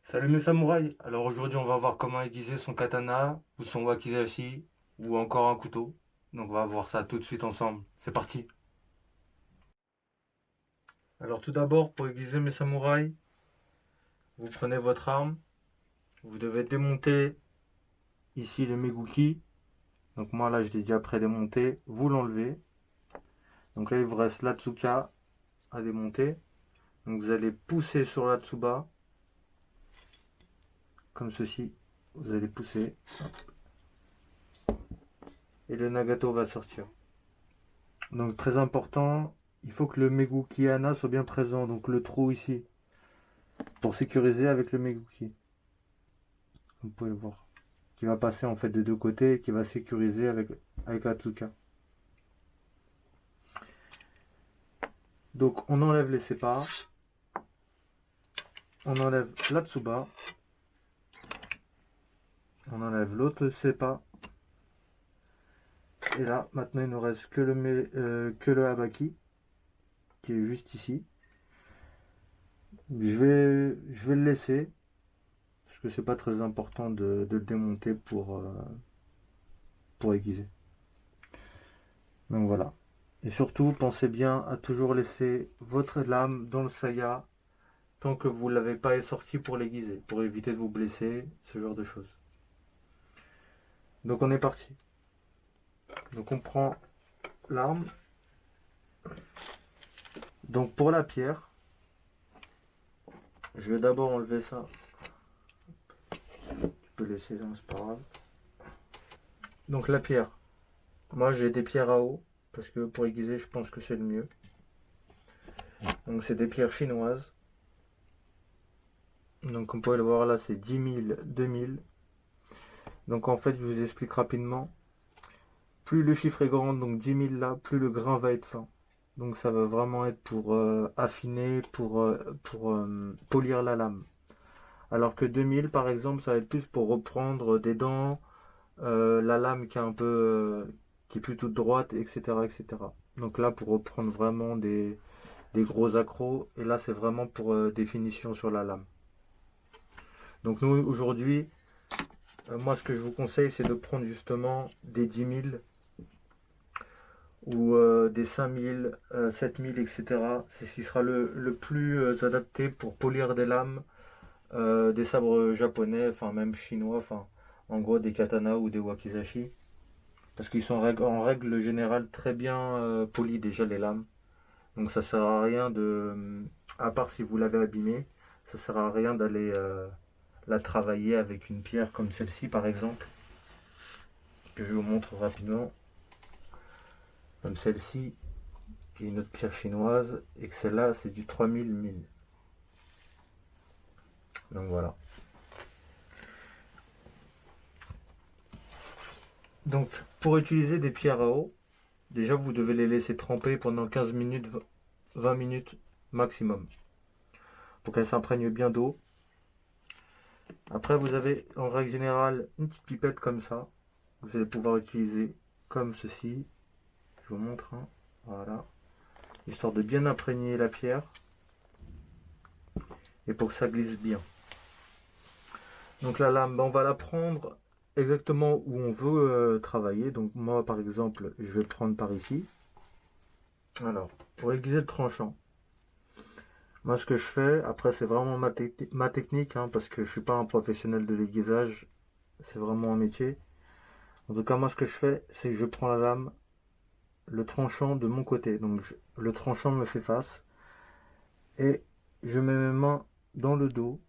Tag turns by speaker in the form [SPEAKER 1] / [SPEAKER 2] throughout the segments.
[SPEAKER 1] Salut mes samouraïs! Alors aujourd'hui on va voir comment aiguiser son katana ou son wakizashi ou encore un couteau. Donc on va voir ça tout de suite ensemble. C'est parti! Alors tout d'abord pour aiguiser mes samouraïs, vous prenez votre arme, vous devez démonter ici le meguki. Donc moi là je l'ai déjà pré-démonté, vous l'enlevez. Donc là il vous reste l'Atsuka à démonter. Donc vous allez pousser sur l'Atsuba, comme ceci. Vous allez pousser et le Nagato va sortir. Donc très important, il faut que le Meguki Hana soit bien présent, donc le trou ici, pour sécuriser avec le Meguki. Vous pouvez le voir. Qui va passer en fait de deux côtés et qui va sécuriser avec la Tsuka. Donc on enlève les sépas, on enlève la Tsuba, on enlève l'autre sépa. Et là, maintenant il ne nous reste que le Habaki, qui est juste ici. Je vais le laisser, parce que c'est pas très important de le démonter pour aiguiser. Donc voilà. Et surtout, pensez bien à toujours laisser votre lame dans le saya tant que vous ne l'avez pas sorti pour l'aiguiser, pour éviter de vous blesser, ce genre de choses. Donc on est parti. Donc on prend l'arme. Donc pour la pierre, je vais d'abord enlever ça. Tu peux laisser là, c'est pas grave. Donc la pierre. Moi j'ai des pierres à eau, parce que pour aiguiser je pense que c'est le mieux. Donc c'est des pierres chinoises. Donc comme vous pouvez le voir là c'est 10 000, 2000. Donc en fait je vous explique rapidement. Plus le chiffre est grand, donc 10 000 là, plus le grain va être fin. Donc ça va vraiment être pour affiner, pour polir la lame. Alors que 2000 par exemple, ça va être plus pour reprendre des dents, la lame qui est un peu, qui est plutôt droite, etc., etc. Donc là pour reprendre vraiment des gros accros, et là c'est vraiment pour définition sur la lame. Donc nous aujourd'hui, moi ce que je vous conseille c'est de prendre justement des 10 000 ou des 5000, 7000, etc. C'est ce qui sera le plus adapté pour polir des lames, des sabres japonais, enfin même chinois, enfin en gros des katanas ou des wakizashi. Parce qu'ils sont en règle générale très bien polis déjà les lames. Donc ça sert à rien à part si vous l'avez abîmé, ça sert à rien d'aller la travailler avec une pierre comme celle-ci par exemple, que je vous montre rapidement. Comme celle-ci, qui est une autre pierre chinoise, et que celle-là c'est du 3000 Donc voilà. Donc pour utiliser des pierres à eau, déjà vous devez les laisser tremper pendant 15 minutes, 20 minutes maximum, pour qu'elles s'imprègnent bien d'eau. Après vous avez en règle générale une petite pipette comme ça, vous allez pouvoir utiliser comme ceci. Je vous montre, hein. Voilà, histoire de bien imprégner la pierre et pour que ça glisse bien. Donc la lame, on va la prendre exactement où on veut travailler. Donc moi par exemple, je vais prendre par ici. Alors, pour aiguiser le tranchant, moi ce que je fais, après c'est vraiment ma technique, hein, parce que je suis pas un professionnel de l'aiguisage, c'est vraiment un métier. En tout cas, moi ce que je fais, c'est que je prends la lame, le tranchant de mon côté. Donc le tranchant me fait face et je mets mes mains dans le dos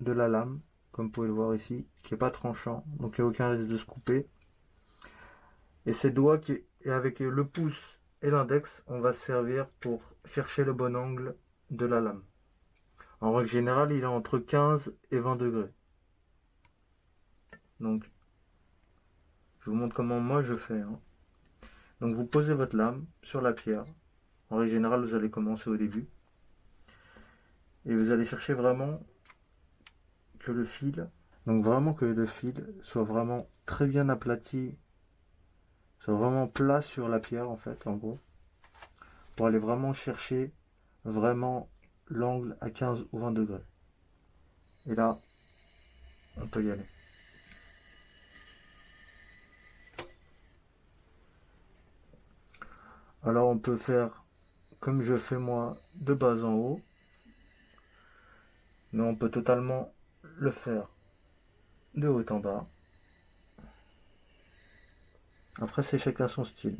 [SPEAKER 1] de la lame, comme vous pouvez le voir ici, qui est pas tranchant, donc il n'y a aucun risque de se couper. Et ces doigts et avec le pouce et l'index, on va se servir pour chercher le bon angle de la lame. En règle générale, il est entre 15 et 20 degrés. Donc, je vous montre comment moi je fais, hein. Donc, vous posez votre lame sur la pierre. En règle générale, vous allez commencer au début. Et vous allez chercher vraiment que le fil, donc vraiment que le fil soit vraiment très bien aplati, soit vraiment plat sur la pierre en fait, en gros. Pour aller vraiment chercher vraiment l'angle à 15 ou 20 degrés. Et là, on peut y aller. Alors on peut faire comme je fais moi de bas en haut, mais on peut totalement le faire de haut en bas. Après c'est chacun son style.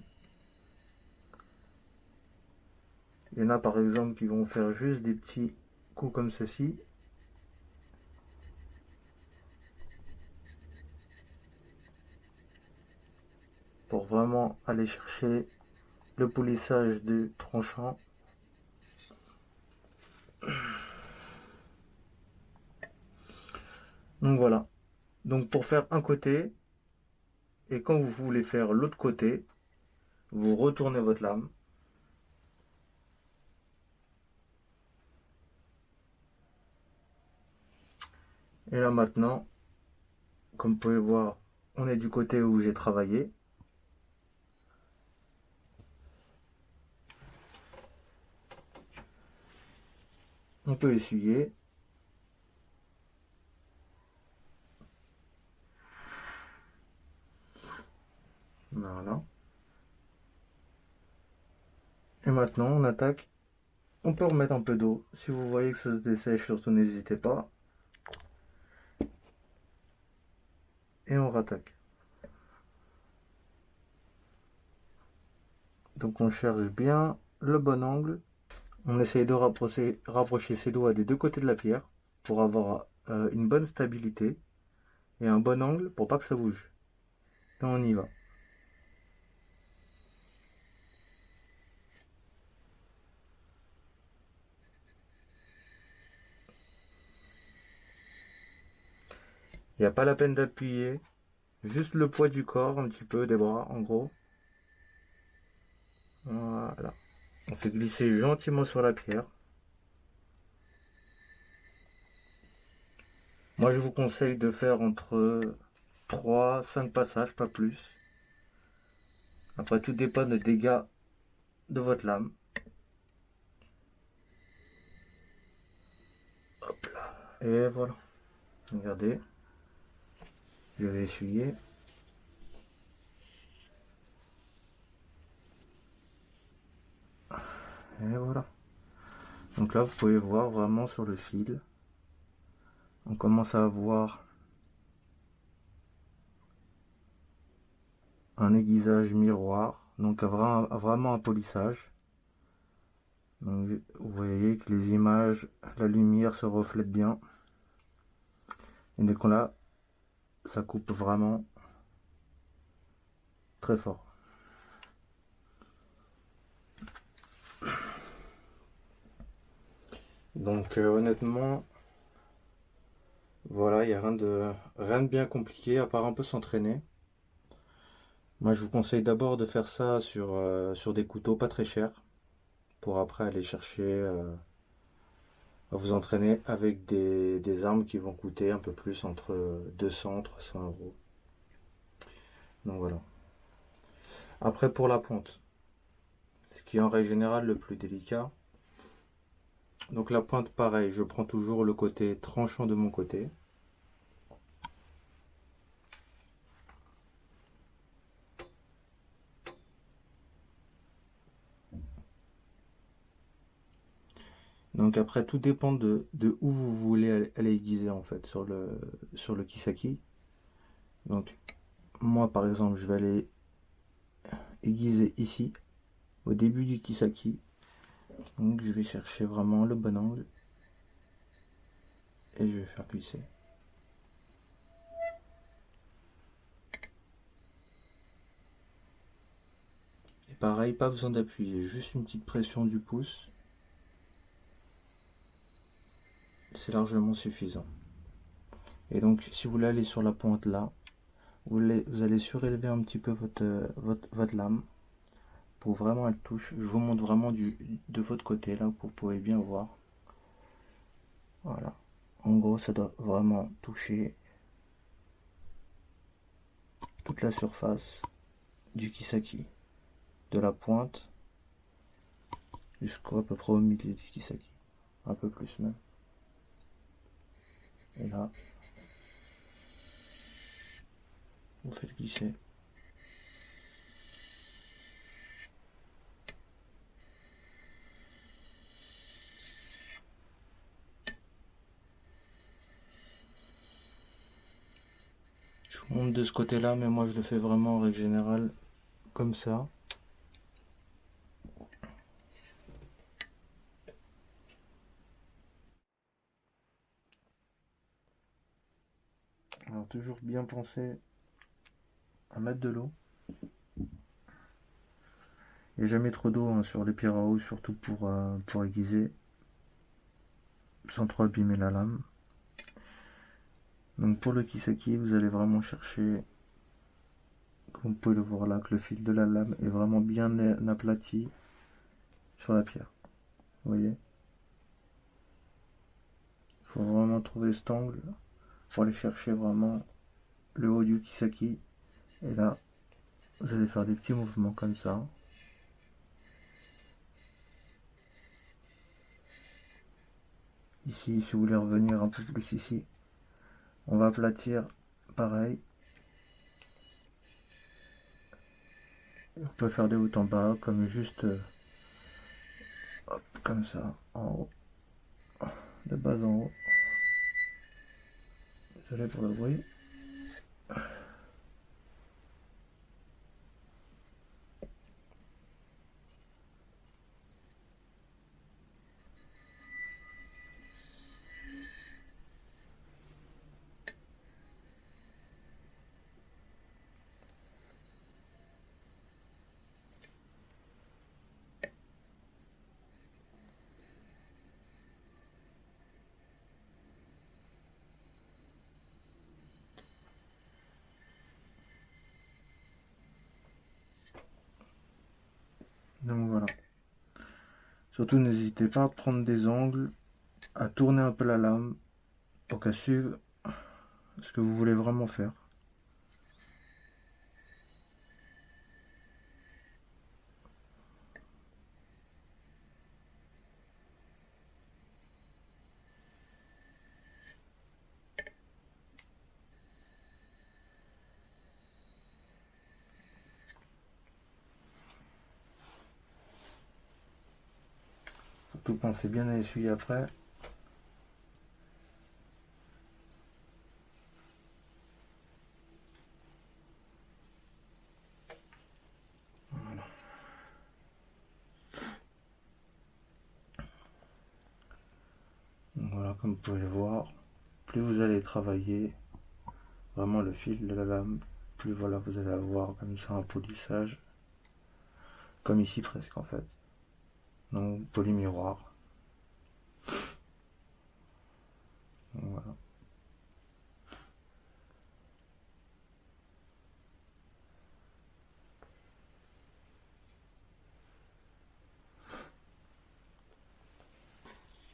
[SPEAKER 1] Il y en a par exemple qui vont faire juste des petits coups comme ceci. Pour vraiment aller chercher le polissage du tranchant. Donc voilà. Donc pour faire un côté, et quand vous voulez faire l'autre côté, vous retournez votre lame. Et là maintenant, comme vous pouvez voir, on est du côté où j'ai travaillé. On peut essuyer. Voilà. Et maintenant, on attaque. On peut remettre un peu d'eau. Si vous voyez que ça se dessèche, surtout n'hésitez pas. Et on rattaque. Donc on cherche bien le bon angle. On essaye de rapprocher ses doigts des deux côtés de la pierre pour avoir une bonne stabilité et un bon angle pour pas que ça bouge. Et on y va. Il n'y a pas la peine d'appuyer, juste le poids du corps, un petit peu des bras en gros. Voilà. On fait glisser gentiment sur la pierre. Moi je vous conseille de faire entre 3-5 passages, pas plus. Après tout dépend des dégâts de votre lame. Hop là. Et voilà. Regardez. Je vais essuyer. Et voilà. Donc là, vous pouvez voir vraiment sur le fil. On commence à avoir un aiguisage miroir. Donc vraiment un polissage. Donc, vous voyez que les images, la lumière se reflète bien. Et dès qu'on l'a, ça coupe vraiment très fort. Donc honnêtement, voilà, il n'y a rien de bien compliqué à part un peu s'entraîner. Moi je vous conseille d'abord de faire ça sur des couteaux pas très chers pour après aller chercher à vous entraîner avec des armes qui vont coûter un peu plus entre 200 et 300 euros. Donc voilà. Après pour la pointe, ce qui est en règle générale le plus délicat. Donc la pointe pareil, je prends toujours le côté tranchant de mon côté. Donc après, tout dépend de où vous voulez aller aiguiser en fait sur le kisaki. Donc moi par exemple, je vais aller aiguiser ici, au début du kisaki. Donc je vais chercher vraiment le bon angle et je vais faire glisser. Et pareil, pas besoin d'appuyer, juste une petite pression du pouce. C'est largement suffisant. Et donc si vous voulez aller sur la pointe là, vous allez surélever un petit peu votre lame pour vraiment elle touche. Je vous montre vraiment de votre côté là, pour vous pouvez bien voir. Voilà. En gros, ça doit vraiment toucher toute la surface du kisaki, de la pointe jusqu'à peu près au milieu du kisaki, un peu plus même. Et là, vous faites glisser. Je vous montre de ce côté-là, mais moi je le fais vraiment en règle générale comme ça. Alors toujours bien penser à mettre de l'eau. Et jamais trop d'eau hein, sur les pierres à eau, surtout pour aiguiser, sans trop abîmer la lame. Donc pour le kiseki, vous allez vraiment chercher, comme vous pouvez le voir là, que le fil de la lame est vraiment bien aplati sur la pierre. Vous voyez? Il faut vraiment trouver cet angle. Il faut aller chercher vraiment le haut du kiseki. Et là, vous allez faire des petits mouvements comme ça. Ici, si vous voulez revenir un peu plus ici, on va aplatir pareil. On peut faire des hauts en bas, comme juste hop, comme ça, en haut, de bas en haut. Désolé pour le bruit. Donc voilà. Surtout n'hésitez pas à prendre des angles, à tourner un peu la lame pour qu'elle suive ce que vous voulez vraiment faire. Surtout pensez bien à essuyer après. Voilà. Donc voilà, comme vous pouvez le voir, plus vous allez travailler vraiment le fil de la lame, plus voilà, vous allez avoir comme ça un polissage, comme ici presque en fait. Donc polymiroir. Donc, voilà.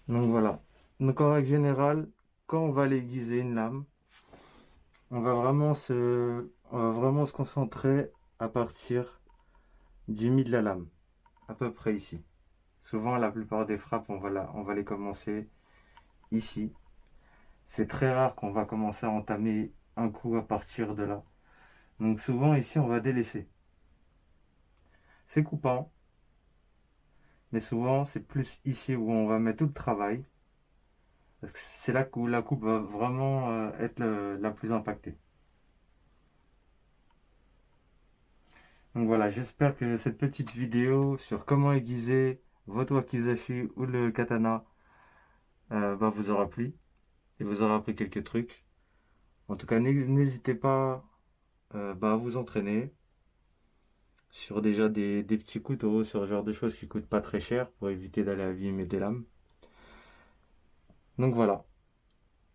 [SPEAKER 1] Donc voilà. Donc en règle générale, quand on va aller aiguiser une lame, on va vraiment se concentrer à partir du milieu de la lame, à peu près ici. Souvent, la plupart des frappes, on va les commencer ici. C'est très rare qu'on va commencer à entamer un coup à partir de là. Donc souvent ici, on va délaisser. C'est coupant, mais souvent c'est plus ici où on va mettre tout le travail. Parce que c'est là où la coupe va vraiment être la plus impactée. Donc voilà, j'espère que cette petite vidéo sur comment aiguiser votre wakizashi ou le katana vous aura plu et vous aura appris quelques trucs. En tout cas, n'hésitez pas à vous entraîner sur déjà des petits couteaux, sur ce genre de choses qui coûtent pas très cher pour éviter d'aller abîmer des lames. Donc voilà,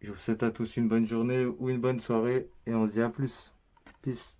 [SPEAKER 1] je vous souhaite à tous une bonne journée ou une bonne soirée et on se dit à plus. Peace.